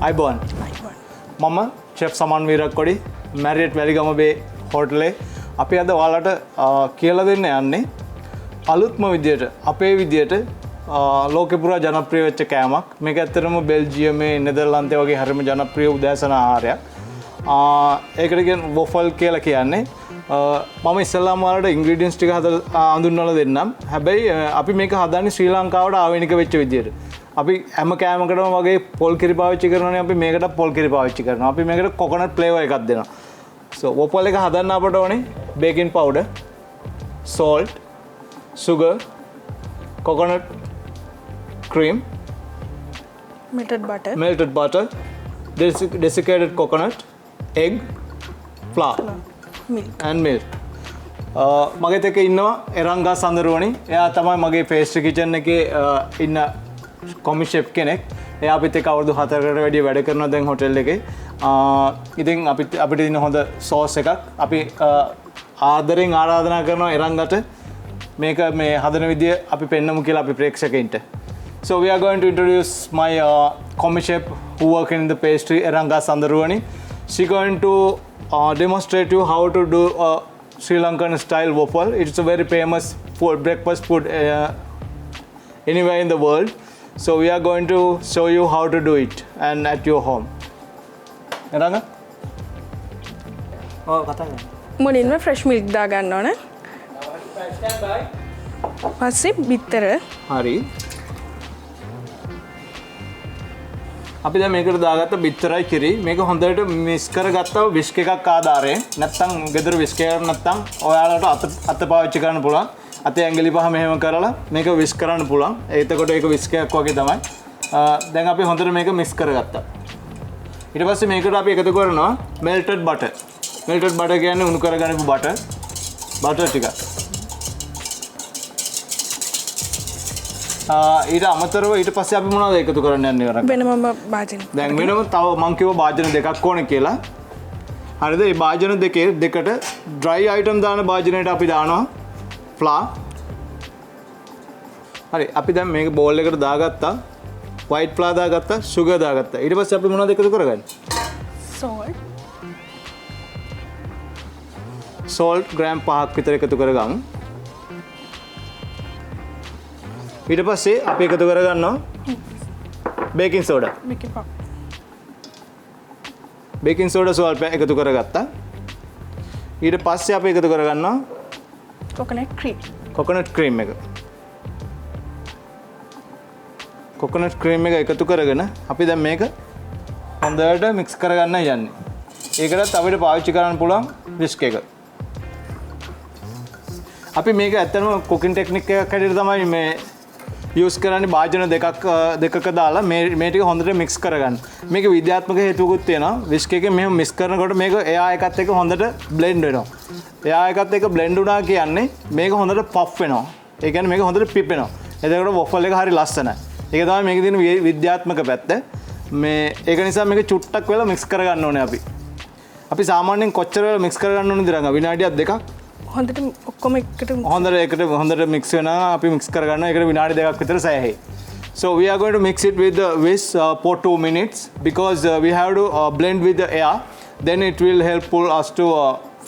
අයිබෝන් මම චෙෆ් සමන් වීරක්කොඩි මැරියට් වැලිගම බේ හෝටලේ අපි අද ඔයාලට කියලා දෙන්න යන්නේ අලුත්ම විදියට අපේ විදියට ලෝකෙ පුරා ජනප්‍රිය වෙච්ච කෑමක්. මේක ඇත්තටම බෙල්ජියමේ නෙදර්ලන්තේ වගේ හරිම ජනප්‍රිය උදෑසන ආහාරයක්. ඒකට කියන්නේ වොෆල් කියලා කියන්නේ. මම ඉස්සෙල්ලාම ඔයාලට ඉන්ග්‍රීඩියන්ට්ස් ටික හඳුන්වලා දෙන්නම්. හැබැයි අපි මේක හදන්නේ ශ්‍රී ලංකාවට ආවෙනික වෙච්ච විදියට. අපි හැම කෑමකටම වගේ පොල් කිරි පාවිච්චි කරනවානේ. අපි මේකට පොල් කිරි පාවිච්චි කරනවා. අපි මේකට කොකනට් ෆ්ලේවර් එකක් දෙනවා. So වොෆල් එක හදන්න අපට ඕනේ baking powder, salt, sugar, coconut cream, melted butter, desiccated coconut, egg, flour, and milk. මගෙත් එක්ක ඉන්නවා එරංගා සඳරුවනි. එයා තමයි මගේ පේස්ට්‍රි කිචන් එකේ ඉන්න කොමි ෂෙෆ් කෙනෙක්. එයා අපිත් එක්ක අවුරුදු 4කට වැඩි වැඩ කරනවා දැන් හොටෙල් එකේ. ඉතින් අපිට ඉන්න හොඳ සෝස් එකක්. අපි ආදරෙන් ආරාධනා කරනවා එරංගට මේක මේ හදන විදිය අපි පෙන්නමු කියලා අපි ප්‍රේක්ෂකයින්ට. So we are going to introduce my commis chef who work in the pastry, Eranga Sandaruwani. She going to demonstrate you how to do a Sri Lankan style waffle. It's a very famous food, breakfast food anywhere in the world. So we are going to show you how to do it and at your home. Eranga? Oh, kata ga. මුලින්ම fresh milk දා ගන්න ඕනේ. Stand by. පස්සේ බිත්තර. හරි. අපි දැන් මේකට දාගත්ත බිත්තරයි කිරි මේක හොඳට මික්ස් කරගත්තා විස්ක් එකක් ආධාරයෙන් නැත්නම් ගෙදර විස්ක් එකක් නැත්නම් ඔයාලට අත පාවිච්චි කරන්න පුළුවන් අතේ ඇඟිලි පහ මෙහෙම කරලා මේක විස්ක් කරන්න පුළුවන් එතකොට ඒක විස්ක් එකක් වගේ තමයි දැන් අපි හොඳට මේක මික්ස් කරගත්තා ඊට පස්සේ මේකට අපි එකතු කරනවා melted butter කියන්නේ උණු කරගන්නපු butter ටිකක් ඊට අමතරව ඊට පස්සේ අපි මොනවද එකතු කරන්න යන්නේ වරක් වෙනම භාජන. දැන් වෙනම තව මං කිව්ව භාජන දෙකක් ඕනේ කියලා. හරිද? මේ භාජන දෙකට dry item දාන භාජනයට අපි දානවා flour. හරි අපි දැන් මේක බෝල් එකට දාගත්තා. white flour දාගත්තා, sugar දාගත්තා. ඊට පස්සේ අපි මොනවද එකතු කරගන්නේ? salt gram 5ක් විතර එකතු කරගමු. ඊට පස්සේ අපි එකතු කරගන්නවා බේකින් සෝඩා. බේකින් සෝඩා ස්වල්ප එකතු කරගත්තා. ඊට පස්සේ අපි එකතු කරගන්නවා කොකනට් ක්‍රීම් එක. කොකනට් ක්‍රීම් එක එකතු කරගෙන අපි දැන් මේක හොඳට මික්ස් කරගන්න යන්නේ. ඒකටත් අපිට පාවිච්චි කරන්න පුළුවන් විස්ක් එක. අපි මේක ඇත්තටම කුකින් ටෙක්නික් එකක් හැටියට තමයි මේ යූස් කරන්නේ භාජන දෙකක දාලා මේ ටික හොඳට මික්ස් කරගන්න. මේක විද්‍යාත්මක හේතුවකුත් තියෙනවා. විස්ක් එකේ මෙහෙම මික්ස් කරනකොට මේක එයා එකත් එක්ක හොඳට බ්ලෙන්ඩ් වෙනවා. එයා එකත් එක්ක බ්ලෙන්ඩ් වුණා කියන්නේ මේක හොඳට පෆ් වෙනවා. ඒ කියන්නේ මේක හොඳට පිපෙනවා. එතකොට වොෆල් එක හරි ලස්සනයි. ඒක තමයි මේකේ තියෙන විද්‍යාත්මක පැත්ත. මේ ඒක නිසා මේක චුට්ටක් වෙලා මික්ස් කරගන්න ඕනේ අපි. අපි සාමාන්‍යයෙන් කොච්චර වෙලා මික්ස් කරගන්න ඕනද රංගා? විනාඩියක් දෙකක්. හොඳට ඔක්කොම එකට හොඳට මික්ස් වෙනවා අපි මික්ස් කරගන්නවා ඒකට විනාඩි දෙකක් විතර සෑහෙයි. So we are going to mix it with the whisk for 2 minutes because we have to blend with the air. Then it will help us to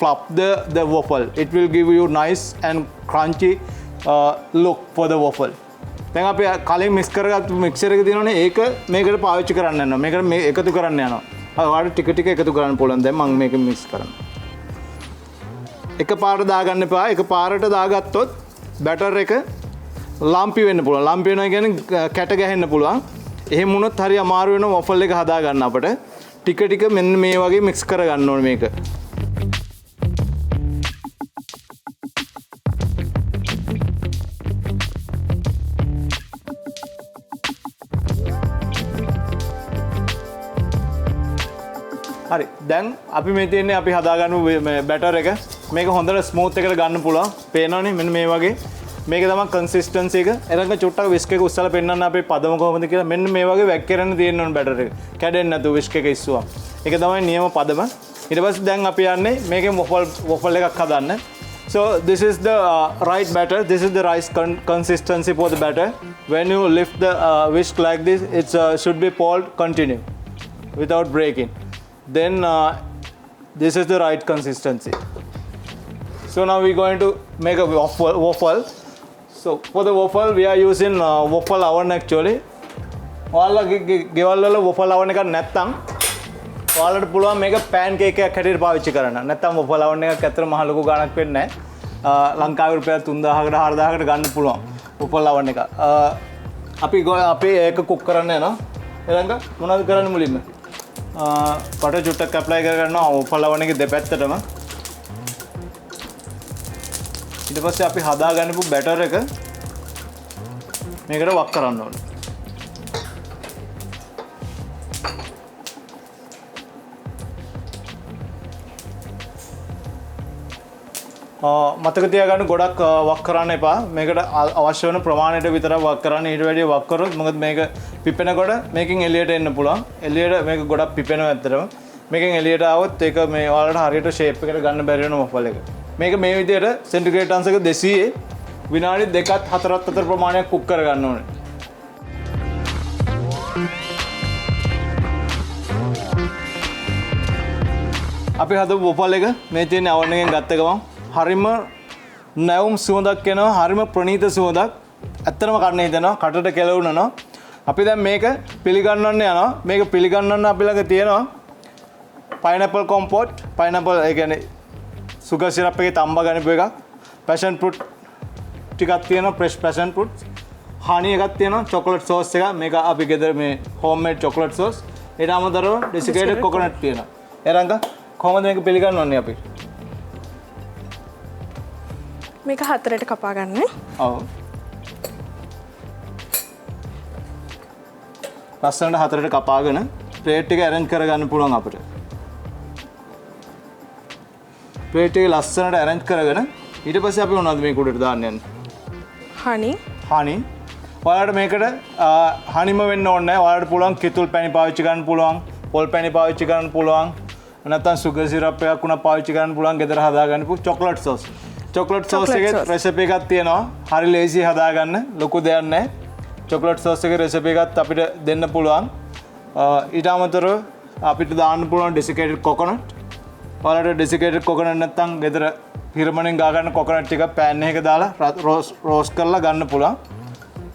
fluff the waffle. It will give you nice and crunchy look for the waffle. දැන් අපි කලින් mix කරගත්තු mixer එක තියෙනවනේ ඒක මේකට පාවිච්චි කරන්න යනවා. මේකට මේ එකතු කරන්න යනවා. ඔයාලට ටික ටික එකතු කරන්න පුළුවන්. දැන් මම මේක මික්ස් කරනවා. එක පාරට දාගන්න එපා. එක පාරට දාගත්තොත් බැටර් එක ලම්පි වෙන්න පුළුවන්. ලම්පි වෙනවා කියන්නේ කැට ගැහෙන්න පුළුවන්. එහෙම වුණොත් හරි අමාරු වෙනවා වොෆල් එක හදා ගන්න අපට. ටික ටික මෙන්න මේ වගේ මික්ස් කරගන්න ඕනේ මේක. හරි දැන් අපි මේ තියන්නේ අපි හදාගන්න මේ බැටර් එක මේක හොඳට ස්මූත් එකට ගන්න පුළුවන් පේනවනේ මෙන්න මේ වගේ මේක තමයි කන්සිස්ටන්සි එක එරංග චුට්ටක් විස්ක් එක උස්සලා පෙන්නන්න අපේ පදම කොහොමද කියලා මෙන්න මේ වගේ වැක්කිරෙන්න තියෙන්න ඕන බැටර් එක කැඩෙන්නේ නැතුව විස්ක් එක ඉස්සුවා ඒක තමයි නියම පදම ඊට පස්සේ දැන් අපි යන්නේ මේකේ වොෆල් එකක් හදන්න so this is the right batter this is the right consistency for the batter when you lift the whisk like this it should be poured continue without breaking. Then this is the right consistency. So now we're going to make a waffle. So for the waffle, we are using waffle oven actually. ඔයාලගේ ගෙවල් වල waffle oven එකක් නැත්නම් ඔයාලට පුළුවන් මේක pancake එකක් හැටියට පාවිච්චි කරන්න. නැත්නම් waffle oven එකක් ඇත්තට මහ ලොකු ගාණක් වෙන්නේ නැහැ. ලංකාවේ රුපියල් 3000කට 4000කට ගන්න පුළුවන් waffle oven එක. අපි ඒක cook කරන්න යනවා. ඊළඟ මොනවද කරන්නේ මුලින්ම? butter චුට්ටක් apply කරගන්නවා waffle oven එකේ දෙපැත්තටම. ඊට පස්සේ අපි හදාගන්නපු batter එක මේකට වක් කරන්න ඕනේ. මතක තියාගන්න ගොඩක් වක් කරන්න එපා. මේකට අවශ්‍ය වෙන ප්‍රමාණයට විතරක් වක් කරන්න. ඊට වැඩිය වක් කරොත් මොකද මේක පිපෙනකොට මේකෙන් එළියට එන්න පුළුවන්. එළියට මේක ගොඩක් පිපෙනවා ඇත්තටම. මේකෙන් එළියට ආවොත් ඒක මේ ඔයාලට හරියට ෂේප් එකට ගන්න බැරි වෙන waffle එක. මේක මේ විදිහට සෙන්ටිග්‍රේඩ් අංශක 200 විනාඩි 2ත් 4ත් අතර ප්‍රමාණයක් කුක් කරගන්න ඕනේ. අපි හදපු waffle එක මේ තියෙන oven එකෙන් ගත්ත ගමන් හරිම නැවුම් සුවඳක් එනවා. හරිම ප්‍රණීත සුවඳක්. ඇත්තටම කන්න හිතෙනවා. කටට කෙලවුනනවා. අපි දැන් මේක පිළිගන්නන්න යනවා. මේක පිළිගන්නන්න අපි ළඟ තියෙනවා pineapple compote. pineapple ඒ කියන්නේ sugar syrup එකේ තම්බා ගනිපු එකක්. passion fruit ටිකක් තියෙනවා. fresh passion fruit. honey එකක් තියෙනවා. chocolate sauce එකක්. මේක අපි ගෙදර මේ homemade chocolate sauce. ඊට අමතරව desiccated coconut තියෙනවා. එරංග කොහොමද මේක පිළිගන්න ඕනේ අපි? මේක හතරට කපා ගන්න. ඔව්. ලස්සනට හතරට කපාගෙන ප්ලේට් එක arrange කරගන්න පුළුවන් අපිට. ප්ලේට් එක ලස්සනට arrange කරගෙන ඊට පස්සේ අපි මොනවද මේක උඩට දාන්න යන්නේ? honey. honey. ඔයාලට මේකට honeyම වෙන්න ඕනේ නැහැ. ඔයාලට පුළුවන් කිතුල් පැණි පාවිච්චි කරන්න පුළුවන්. පොල් පැණි පාවිච්චි කරන්න පුළුවන්. නැත්නම් sugar syrup එකක් උනා පාවිච්චි කරන්න පුළුවන්. ගෙදර හදාගන්න පුළුවන් chocolate sauce. chocolate sauce එකේ recipe එකක් තියෙනවා. හරි lazy හදාගන්න. ලොකු දෙයක් නැහැ. chocolate sauce එකේ recipe එකත් අපිට දෙන්න පුළුවන්. ඊට අමතරව අපිට දාන්න පුළුවන් desiccated coconut. ඔයාලට desiccated coconut නැත්නම් ගෙදර හිරමණෙන් ගා ගන්න coconut ටික pan එකක දාලා roast කරලා ගන්න පුළුවන්.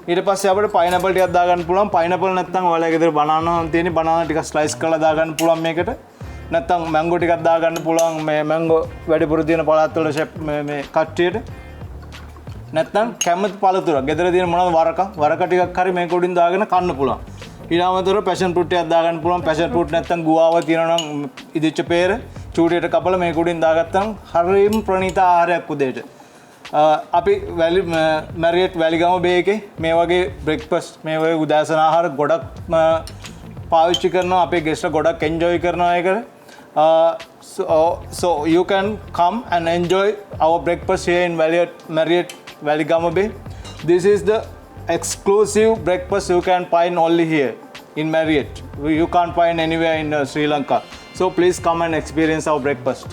ඊට පස්සේ අපිට pineapple ටිකක් දා ගන්න පුළුවන්. pineapple නැත්නම් ඔයාලගේ ගෙදර banana තියෙන banana ටික slice කරලා දා ගන්න පුළුවන් මේකට. නැත්නම් මැංගෝ ටිකක් දා ගන්න පුළුවන්. මේ මැංගෝ වැඩිපුර තියෙන පළාත් වල මේ කට්ටියට. නැත්නම් කැමති පළතුරක්. ගෙදර තියෙන මොනවද වරක ටිකක් හරි මේක උඩින් දාගෙන කන්න පුළුවන්. ඊට අමතරව passion fruit එකක් දා ගන්න පුළුවන්. passion fruit නැත්නම් ගුවාව තියෙනවා නම් ඉදිච්ච peer චූටියට කපලා මේක උඩින් දාගත්තම හරිම ප්‍රණීත ආහාරයක් උදේට. අපි මැරියට් වැලිගම බේ එකේ මේ වගේ බ්‍රෙක්ෆාස්ට් මේ වගේ උදෑසන ආහාර ගොඩක් පාවිච්චි කරනවා. අපේ ගෙස්ට් ගොඩක් එන්ජොයි කරනවා ඒකට. So you can come and enjoy our breakfast here in Marriott Waligama Bay. This is the exclusive breakfast you can find only here in Marriott. You can't find anywhere in Sri Lanka. So please come and experience our breakfast.